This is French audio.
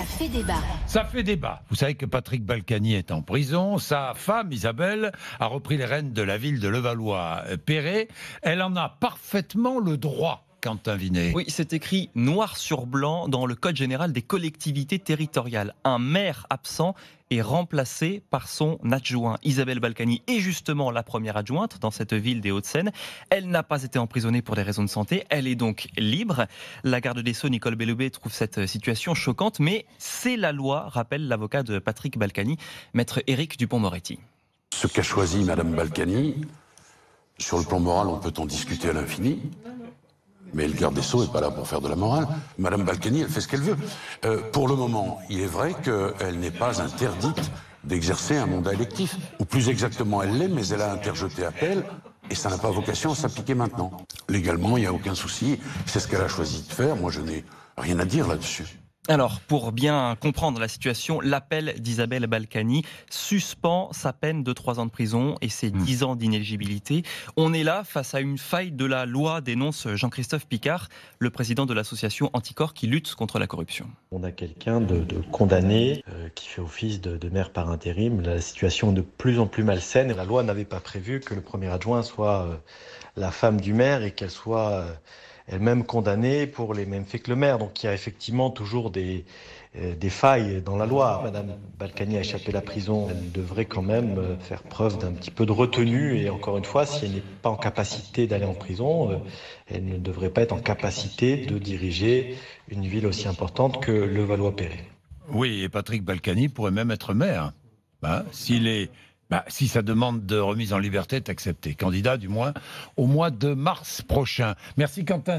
Ça fait débat. Ça fait débat. Vous savez que Patrick Balkany est en prison. Sa femme, Isabelle, a repris les rênes de la ville de Levallois-Perret. Elle en a parfaitement le droit. Quentin Vinet. Oui, c'est écrit noir sur blanc dans le Code général des collectivités territoriales. Un maire absent est remplacé par son adjoint. Isabelle Balkany est justement la première adjointe dans cette ville des Hauts-de-Seine. Elle n'a pas été emprisonnée pour des raisons de santé. Elle est donc libre. La garde des Sceaux, Nicole Belloubet, trouve cette situation choquante, mais c'est la loi, rappelle l'avocat de Patrick Balkany, maître Éric Dupond-Moretti. Ce qu'a choisi Madame Balkany, sur le plan moral, on peut en discuter à l'infini. Mais le garde des Sceaux n'est pas là pour faire de la morale. Madame Balkany, elle fait ce qu'elle veut. Pour le moment, il est vrai qu'elle n'est pas interdite d'exercer un mandat électif. Ou plus exactement, elle l'est, mais elle a interjeté appel et ça n'a pas vocation à s'appliquer maintenant. Légalement, il n'y a aucun souci. C'est ce qu'elle a choisi de faire. Moi, je n'ai rien à dire là-dessus. Alors, pour bien comprendre la situation, l'appel d'Isabelle Balkany suspend sa peine de 3 ans de prison et ses 10 ans d'inéligibilité. On est là face à une faille de la loi, dénonce Jean-Christophe Picard, le président de l'association Anticorps qui lutte contre la corruption. On a quelqu'un de condamné qui fait office de maire par intérim. La situation est de plus en plus malsaine. La loi n'avait pas prévu que le premier adjoint soit la femme du maire et qu'elle soit elle-même condamnée pour les mêmes faits que le maire. Donc il y a effectivement toujours des failles dans la loi. Madame Balkany a échappé à la prison. Elle devrait quand même faire preuve d'un petit peu de retenue. Et encore une fois, si elle n'est pas en capacité d'aller en prison, elle ne devrait pas être en capacité de diriger une ville aussi importante que Levallois-Perret. Oui, et Patrick Balkany pourrait même être maire. Si sa demande de remise en liberté est acceptée. Candidat, du moins, au mois de mars prochain. Merci Quentin.